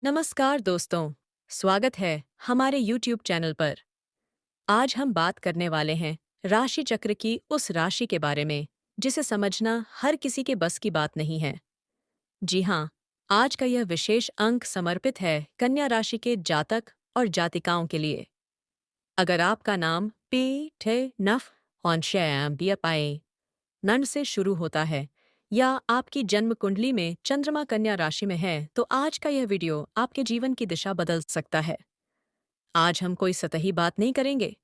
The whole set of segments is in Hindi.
नमस्कार दोस्तों, स्वागत है हमारे YouTube चैनल पर। आज हम बात करने वाले हैं राशि चक्र की उस राशि के बारे में जिसे समझना हर किसी के बस की बात नहीं है। जी हाँ, आज का यह विशेष अंक समर्पित है कन्या राशि के जातक और जातिकाओं के लिए। अगर आपका नाम पी ठे नफ हॉन्शैम बियपाए नन से शुरू होता है या आपकी जन्म कुंडली में चंद्रमा कन्या राशि में है तो आज का यह वीडियो आपके जीवन की दिशा बदल सकता है। आज हम कोई सतही बात नहीं करेंगे,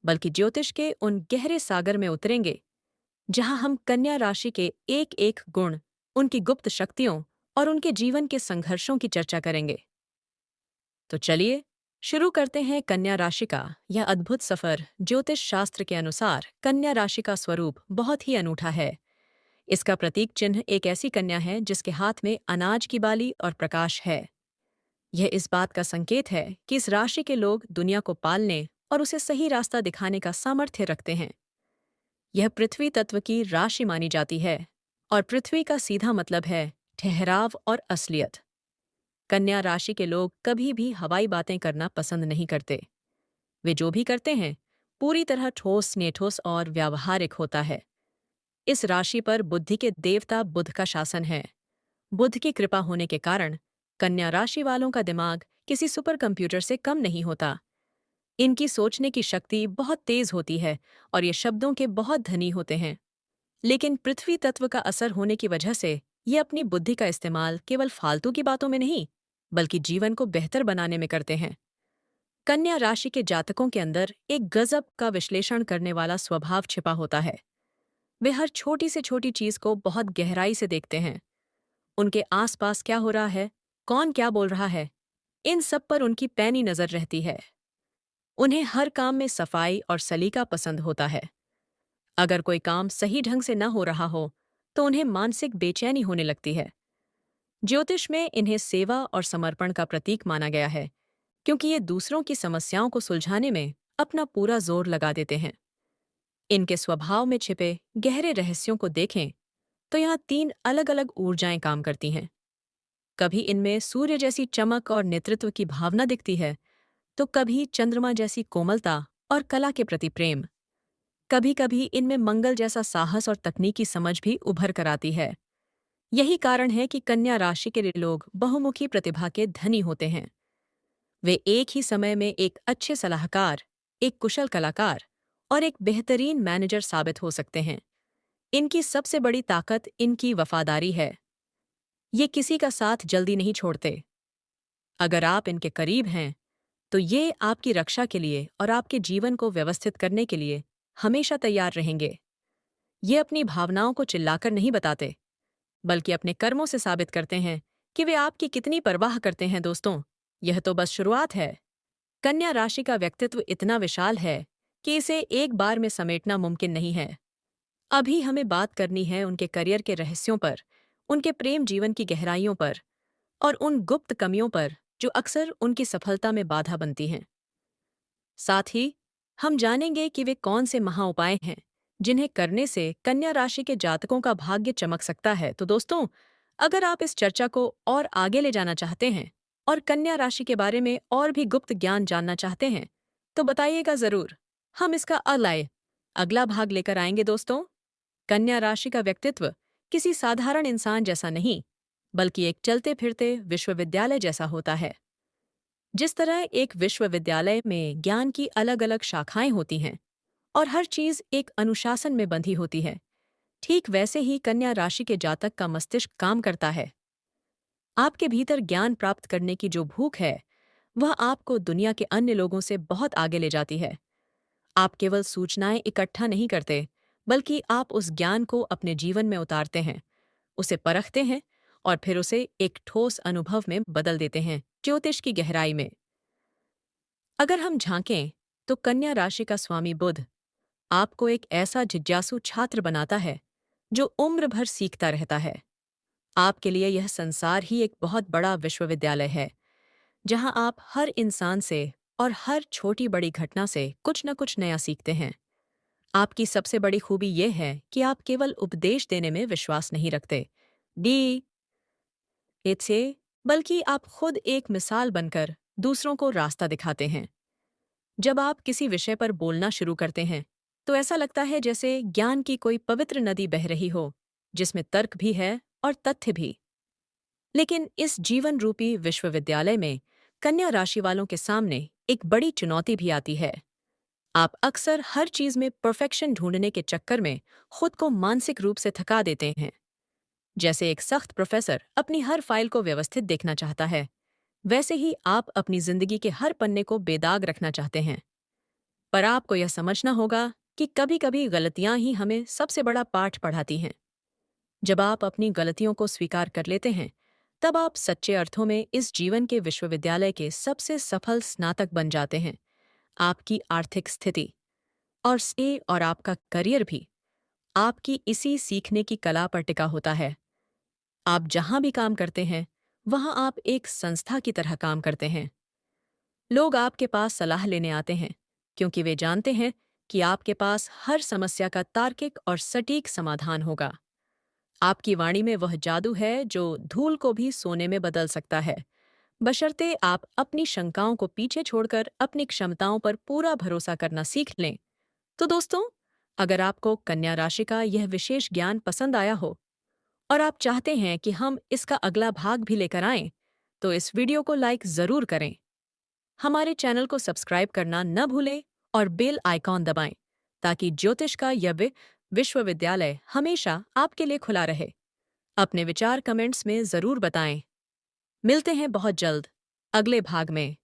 बल्कि ज्योतिष के उन गहरे सागर में उतरेंगे जहां हम कन्या राशि के एक एक गुण, उनकी गुप्त शक्तियों और उनके जीवन के संघर्षों की चर्चा करेंगे। तो चलिए शुरू करते हैं कन्या राशि का यह अद्भुत सफर। ज्योतिष शास्त्र के अनुसार कन्या राशि का स्वरूप बहुत ही अनूठा है। इसका प्रतीक चिन्ह एक ऐसी कन्या है जिसके हाथ में अनाज की बाली और प्रकाश है। यह इस बात का संकेत है कि इस राशि के लोग दुनिया को पालने और उसे सही रास्ता दिखाने का सामर्थ्य रखते हैं। यह पृथ्वी तत्व की राशि मानी जाती है और पृथ्वी का सीधा मतलब है ठहराव और असलियत। कन्या राशि के लोग कभी भी हवाई बातें करना पसंद नहीं करते। वे जो भी करते हैं पूरी तरह ठोस नेठोस और व्यावहारिक होता है। इस राशि पर बुद्धि के देवता बुध का शासन है। बुध की कृपा होने के कारण कन्या राशि वालों का दिमाग किसी सुपर कंप्यूटर से कम नहीं होता। इनकी सोचने की शक्ति बहुत तेज होती है और ये शब्दों के बहुत धनी होते हैं। लेकिन पृथ्वी तत्व का असर होने की वजह से ये अपनी बुद्धि का इस्तेमाल केवल फालतू की बातों में नहीं, बल्कि जीवन को बेहतर बनाने में करते हैं। कन्या राशि के जातकों के अंदर एक गजब का विश्लेषण करने वाला स्वभाव छिपा होता है। वे हर छोटी से छोटी चीज को बहुत गहराई से देखते हैं। उनके आसपास क्या हो रहा है, कौन क्या बोल रहा है, इन सब पर उनकी पैनी नजर रहती है। उन्हें हर काम में सफाई और सलीका पसंद होता है। अगर कोई काम सही ढंग से न हो रहा हो तो उन्हें मानसिक बेचैनी होने लगती है। ज्योतिष में इन्हें सेवा और समर्पण का प्रतीक माना गया है, क्योंकि ये दूसरों की समस्याओं को सुलझाने में अपना पूरा जोर लगा देते हैं। इनके स्वभाव में छिपे गहरे रहस्यों को देखें तो यहाँ तीन अलग अलग ऊर्जाएं काम करती हैं। कभी इनमें सूर्य जैसी चमक और नेतृत्व की भावना दिखती है, तो कभी चंद्रमा जैसी कोमलता और कला के प्रति प्रेम। कभी कभी इनमें मंगल जैसा साहस और तकनीकी समझ भी उभर कर आती है। यही कारण है कि कन्या राशि के लोग बहुमुखी प्रतिभा के धनी होते हैं। वे एक ही समय में एक अच्छे सलाहकार, एक कुशल कलाकार और एक बेहतरीन मैनेजर साबित हो सकते हैं। इनकी सबसे बड़ी ताकत इनकी वफादारी है। ये किसी का साथ जल्दी नहीं छोड़ते। अगर आप इनके करीब हैं तो ये आपकी रक्षा के लिए और आपके जीवन को व्यवस्थित करने के लिए हमेशा तैयार रहेंगे। ये अपनी भावनाओं को चिल्लाकर नहीं बताते, बल्कि अपने कर्मों से साबित करते हैं कि वे आपकी कितनी परवाह करते हैं। दोस्तों, यह तो बस शुरुआत है। कन्या राशि का व्यक्तित्व इतना विशाल है कि इसे एक बार में समेटना मुमकिन नहीं है। अभी हमें बात करनी है उनके करियर के रहस्यों पर, उनके प्रेम जीवन की गहराइयों पर और उन गुप्त कमियों पर जो अक्सर उनकी सफलता में बाधा बनती हैं। साथ ही हम जानेंगे कि वे कौन से महा उपाय हैं जिन्हें करने से कन्या राशि के जातकों का भाग्य चमक सकता है। तो दोस्तों, अगर आप इस चर्चा को और आगे ले जाना चाहते हैं और कन्या राशि के बारे में और भी गुप्त ज्ञान जानना चाहते हैं तो बताइएगा जरूर। हम इसका अगला भाग लेकर आएंगे। दोस्तों, कन्या राशि का व्यक्तित्व किसी साधारण इंसान जैसा नहीं, बल्कि एक चलते फिरते विश्वविद्यालय जैसा होता है। जिस तरह एक विश्वविद्यालय में ज्ञान की अलग अलग शाखाएं होती हैं और हर चीज एक अनुशासन में बंधी होती है, ठीक वैसे ही कन्या राशि के जातक का मस्तिष्क काम करता है। आपके भीतर ज्ञान प्राप्त करने की जो भूख है, वह आपको दुनिया के अन्य लोगों से बहुत आगे ले जाती है। आप केवल सूचनाएं इकट्ठा नहीं करते, बल्कि आप उस ज्ञान को अपने जीवन में उतारते हैं, उसे परखते हैं और फिर उसे एक ठोस अनुभव में बदल देते हैं, ज्योतिष की गहराई में। अगर हम झांकें तो कन्या राशि का स्वामी बुध आपको एक ऐसा जिज्ञासु छात्र बनाता है जो उम्र भर सीखता रहता है। आपके लिए यह संसार ही एक बहुत बड़ा विश्वविद्यालय है, जहां आप हर इंसान से और हर छोटी बड़ी घटना से कुछ न कुछ नया सीखते हैं। आपकी सबसे बड़ी खूबी यह है कि आप केवल उपदेश देने में विश्वास नहीं रखते। डी इट्से बल्कि आप खुद एक मिसाल बनकर दूसरों को रास्ता दिखाते हैं। जब आप किसी विषय पर बोलना शुरू करते हैं, तो ऐसा लगता है जैसे ज्ञान की कोई पवित्र नदी बह रही हो, जिसमें तर्क भी है और तथ्य भी। लेकिन इस जीवन रूपी विश्वविद्यालय में कन्या राशि वालों के सामने एक बड़ी चुनौती भी आती है। आप अक्सर हर चीज में परफेक्शन ढूंढने के चक्कर में खुद को मानसिक रूप से थका देते हैं। जैसे एक सख्त प्रोफेसर अपनी हर फाइल को व्यवस्थित देखना चाहता है, वैसे ही आप अपनी जिंदगी के हर पन्ने को बेदाग रखना चाहते हैं। पर आपको यह समझना होगा कि कभी-कभी गलतियां ही हमें सबसे बड़ा पाठ पढ़ाती हैं। जब आप अपनी गलतियों को स्वीकार कर लेते हैं, तब आप सच्चे अर्थों में इस जीवन के विश्वविद्यालय के सबसे सफल स्नातक बन जाते हैं। आपकी आर्थिक स्थिति और आपका करियर भी आपकी इसी सीखने की कला पर टिका होता है। आप जहां भी काम करते हैं, वहां आप एक संस्था की तरह काम करते हैं। लोग आपके पास सलाह लेने आते हैं, क्योंकि वे जानते हैं कि आपके पास हर समस्या का तार्किक और सटीक समाधान होगा। आपकी वाणी में वह जादू है जो धूल को भी सोने में बदल सकता है, बशर्ते आप अपनी शंकाओं को पीछे छोड़कर अपनी क्षमताओं पर पूरा भरोसा करना सीख लें। तो दोस्तों, अगर आपको कन्या राशि का यह विशेष ज्ञान पसंद आया हो और आप चाहते हैं कि हम इसका अगला भाग भी लेकर आएं, तो इस वीडियो को लाइक जरूर करें। हमारे चैनल को सब्सक्राइब करना न भूलें और बेल आइकॉन दबाएं, ताकि ज्योतिष का यह विश्वविद्यालय हमेशा आपके लिए खुला रहे। अपने विचार कमेंट्स में जरूर बताएं। मिलते हैं बहुत जल्द अगले भाग में।